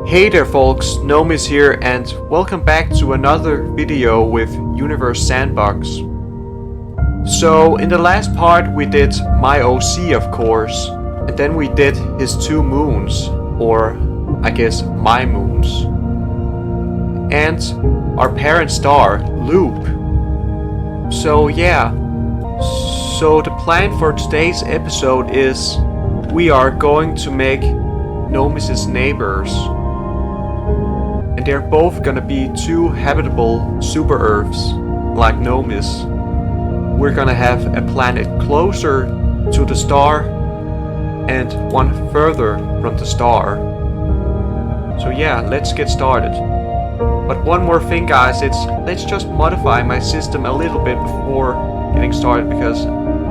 Hey there folks, Nomis here and welcome back to another video with Universe Sandbox. So in the last part we did my OC of course, and then we did his two moons, or I guess my moons. And our parent star, Luop. So yeah, so the plan for today's episode is we are going to make Nomis' neighbors. And they're both gonna be two habitable super Earths, like Nomis. We're gonna have a planet closer to the star and one further from the star. So yeah, let's get started. But one more thing guys, let's just modify my system a little bit before getting started, because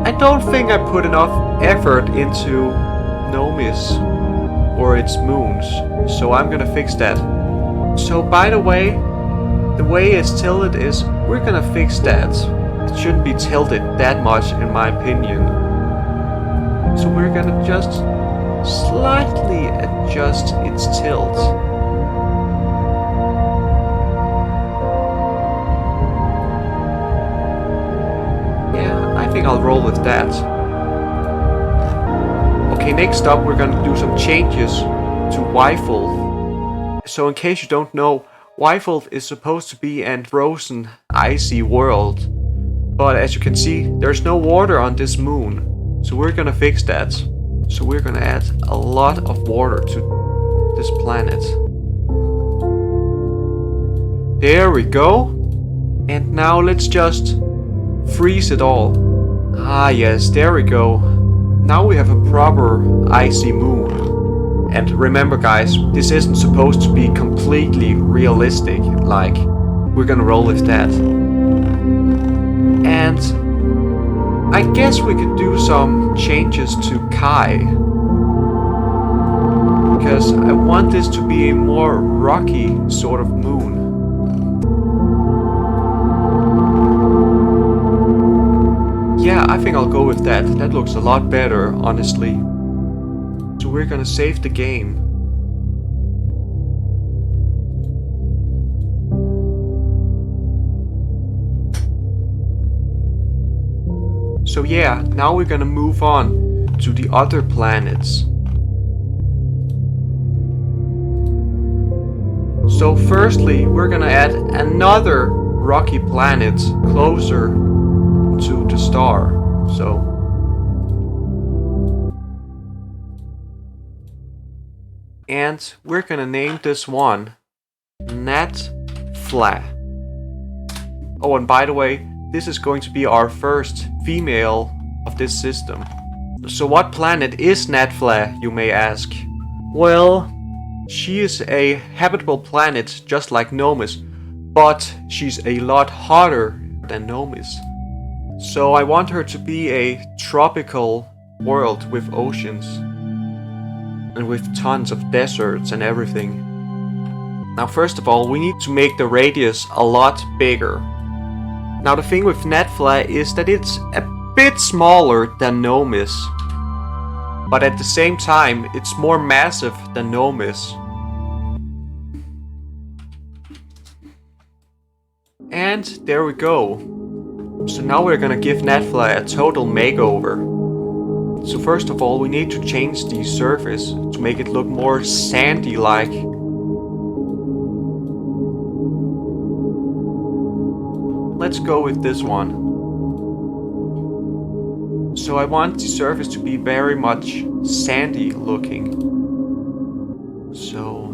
I don't think I put enough effort into Nomis or its moons, so I'm gonna fix that. So by the way it's tilted is, we're gonna fix that. It shouldn't be tilted that much in my opinion. So we're gonna just slightly adjust its tilt. Yeah, I think I'll roll with that. Okay, next up we're gonna do some changes to Wyful. So in case you don't know, Wyful is supposed to be an frozen, icy world. But as you can see, there's no water on this moon. So we're gonna fix that. So we're gonna add a lot of water to this planet. There we go. And now let's just freeze it all. Ah yes, there we go. Now we have a proper icy moon. And remember guys, this isn't supposed to be completely realistic, like, we're gonna roll with that. And I guess we could do some changes to Kai, because I want this to be a more rocky sort of moon. Yeah, I think I'll go with that. That looks a lot better, honestly. So we're gonna save the game. So yeah, now we're gonna move on to the other planets. So firstly, we're gonna add another rocky planet closer to the star. So and we're gonna name this one Netfli. Oh, and by the way, this is going to be our first female of this system. So what planet is Netfli, you may ask? Well, she is a habitable planet just like Nomis, but she's a lot hotter than Nomis. So I want her to be a tropical world with oceans. And with tons of deserts and everything. Now first of all, we need to make the radius a lot bigger. Now the thing with Netfli is that it's a bit smaller than Nomis. But at the same time, it's more massive than Nomis. And there we go. So now we're gonna give Netfli a total makeover. So first of all, we need to change the surface to make it look more sandy-like. Let's go with this one. So I want the surface to be very much sandy looking. So...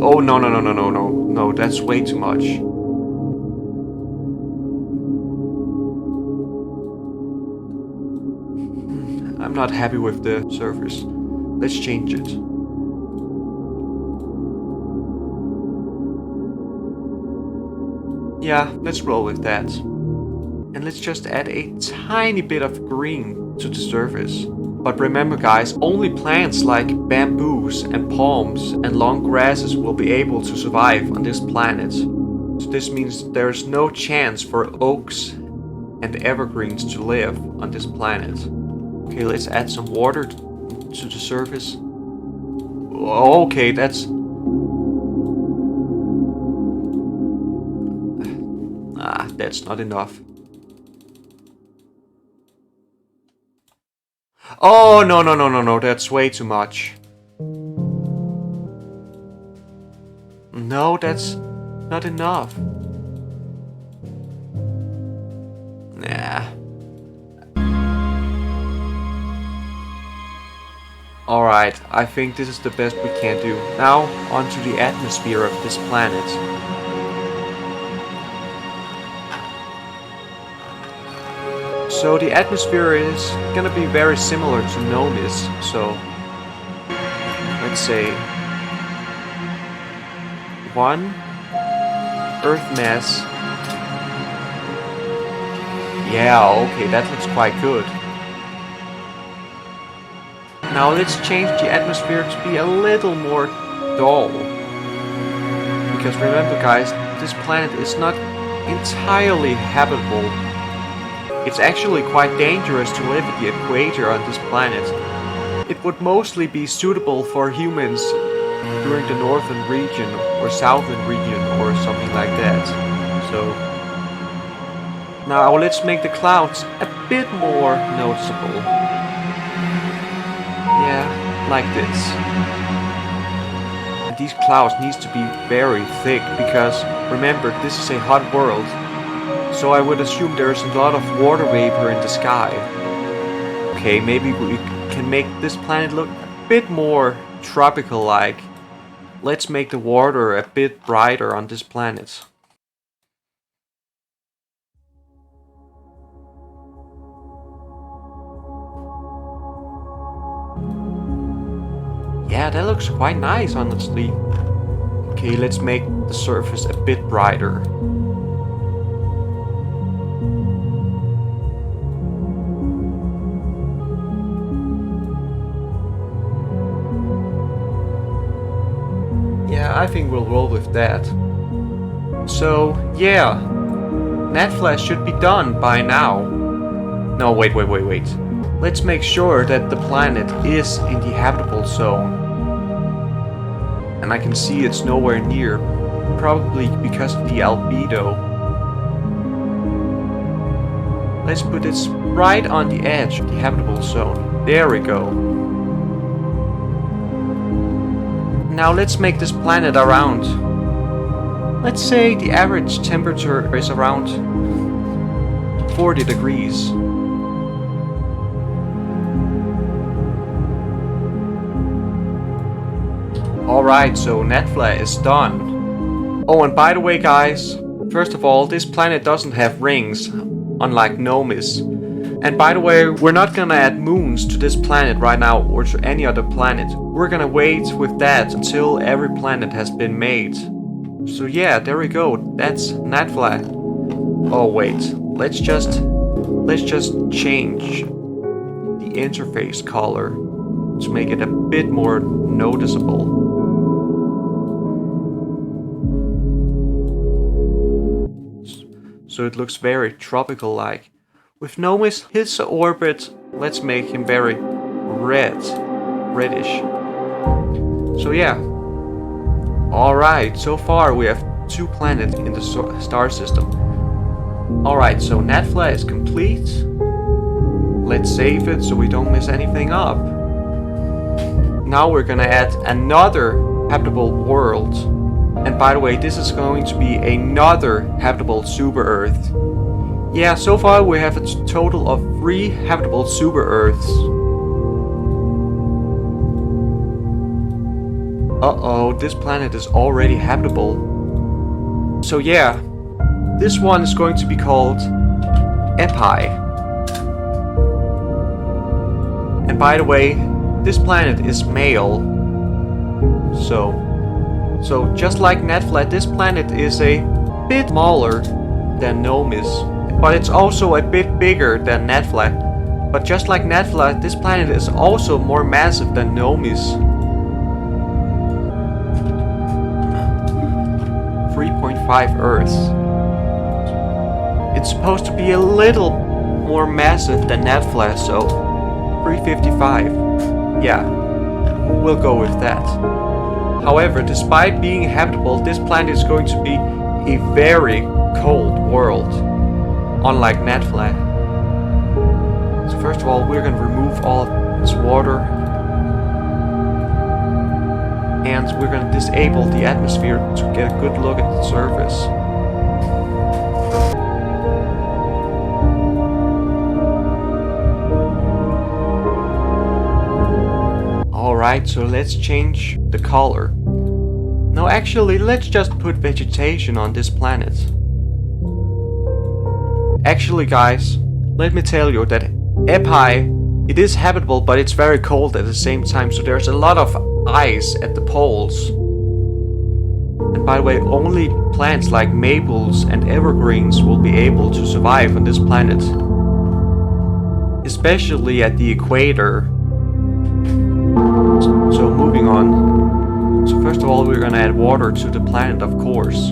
oh no, that's way too much. I'm not happy with the surface. Let's change it. Yeah, let's roll with that. And let's just add a tiny bit of green to the surface. But remember guys, only plants like bamboos and palms and long grasses will be able to survive on this planet. So this means there's no chance for oaks and evergreens to live on this planet. Okay, let's add some water to the surface. Okay, that's... that's not enough. Oh, no, that's way too much. No, that's not enough. Nah. Alright, I think this is the best we can do. Now, onto the atmosphere of this planet. So the atmosphere is gonna be very similar to Nomis, so let's say 1 Earth mass. Yeah, okay, that looks quite good. Now let's change the atmosphere to be a little more dull. Because remember guys, this planet is not entirely habitable. It's actually quite dangerous to live at the equator on this planet. It would mostly be suitable for humans during the northern region or southern region or something like that. So now let's make the clouds a bit more noticeable. Yeah, like this. And these clouds needs to be very thick because remember, this is a hot world. So I would assume there's a lot of water vapor in the sky. Okay, maybe we can make this planet look a bit more tropical-like. Let's make the water a bit brighter on this planet. Yeah, that looks quite nice, honestly. Okay, let's make the surface a bit brighter. Yeah, I think we'll roll with that. So, yeah. Netfli should be done by now. No, wait. Let's make sure that the planet is in the habitable zone. And I can see it's nowhere near. Probably because of the albedo. Let's put this right on the edge of the habitable zone. There we go. Now let's make this planet around. Let's say the average temperature is around 40 degrees. Alright, so Netfli is done. Oh, and by the way guys, first of all, this planet doesn't have rings, unlike Nomis. And by the way, we're not gonna add moons to this planet right now or to any other planet. We're gonna wait with that until every planet has been made. So yeah, there we go. That's Netfli. Oh wait, let's just change the interface color to make it a bit more noticeable. So it looks very tropical-like. With Nomis, his orbit, let's make him very reddish. So yeah. Alright, so far we have 2 planets in the star system. Alright, so Netfli is complete. Let's save it so we don't mess anything up. Now we're gonna add another habitable world. And by the way, this is going to be another habitable super Earth. Yeah, so far we have a total of 3 habitable super Earths. Uh-oh, this planet is already habitable. So yeah, this one is going to be called Epi. And by the way, this planet is male. So just like Netfli, this planet is a bit smaller than Nomis. But it's also a bit bigger than Netfli. But just like Netfli, this planet is also more massive than Nomis. 3.5 Earths. It's supposed to be a little more massive than Netfli, so 355. Yeah, we'll go with that. However, despite being habitable, this planet is going to be a very cold world, unlike Netfli. So first of all, we're going to remove all of this water, and we're going to disable the atmosphere to get a good look at the surface. Alright, so let's change the color. No, actually, let's just put vegetation on this planet. Actually, guys, let me tell you that Epi, it is habitable, but it's very cold at the same time, so there's a lot of ice at the poles. And by the way, only plants like maples and evergreens will be able to survive on this planet. Especially at the equator. So moving on. So first of all, we're gonna add water to the planet, of course.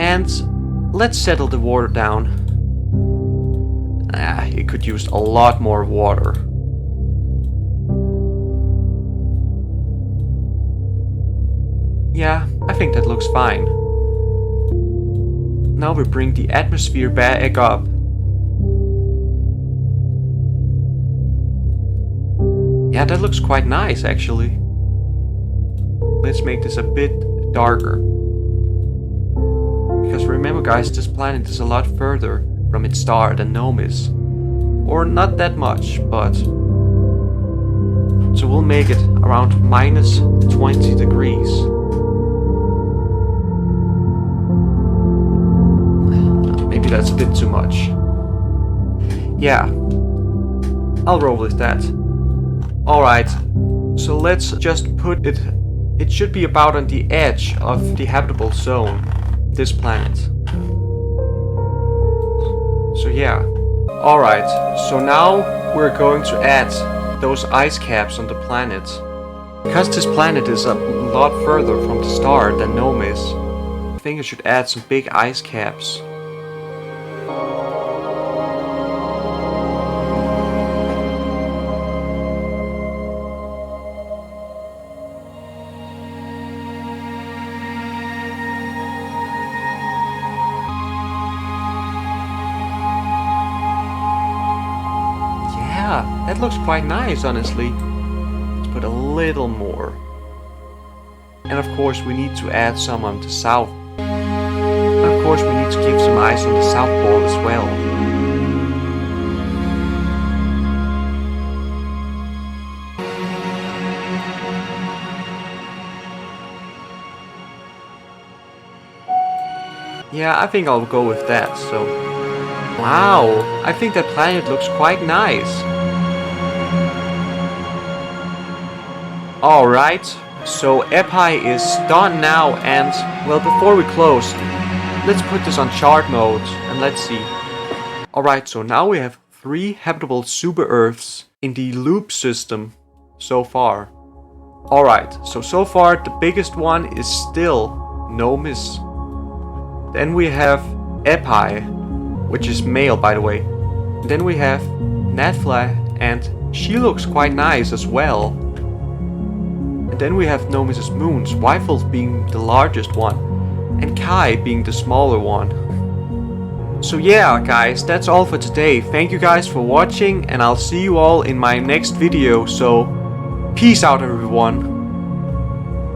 And let's settle the water down. It could use a lot more water. Yeah, I think that looks fine. Now we bring the atmosphere back up. Yeah, that looks quite nice actually. Let's make this a bit darker. Because remember guys, this planet is a lot further from its star than Nomis. Or not that much, but... So we'll make it around minus 20 degrees. Maybe that's a bit too much. Yeah, I'll roll with that. Alright, so let's just put it... It should be about on the edge of the habitable zone, this planet. So yeah. Alright, so now we're going to add those ice caps on the planet. Because this planet is a lot further from the star than Nomis, I think I should add some big ice caps. Yeah, that looks quite nice, honestly. Let's put a little more. And of course we need to add some on the south. And of course we need to give some ice on the south pole as well. Yeah, I think I'll go with that, so... Wow, I think that planet looks quite nice. Alright, so Epi is done now, and, well, before we close, let's put this on chart mode, and let's see. Alright, so now we have 3 habitable super Earths in the Luop system so far. Alright, so far the biggest one is still Nomis. Then we have Epi, which is male by the way. And then we have Netfli, and she looks quite nice as well. And then we have Nomis' moons, Wyfel being the largest one, and Kai being the smaller one. So yeah guys, that's all for today. Thank you guys for watching, and I'll see you all in my next video, so peace out everyone.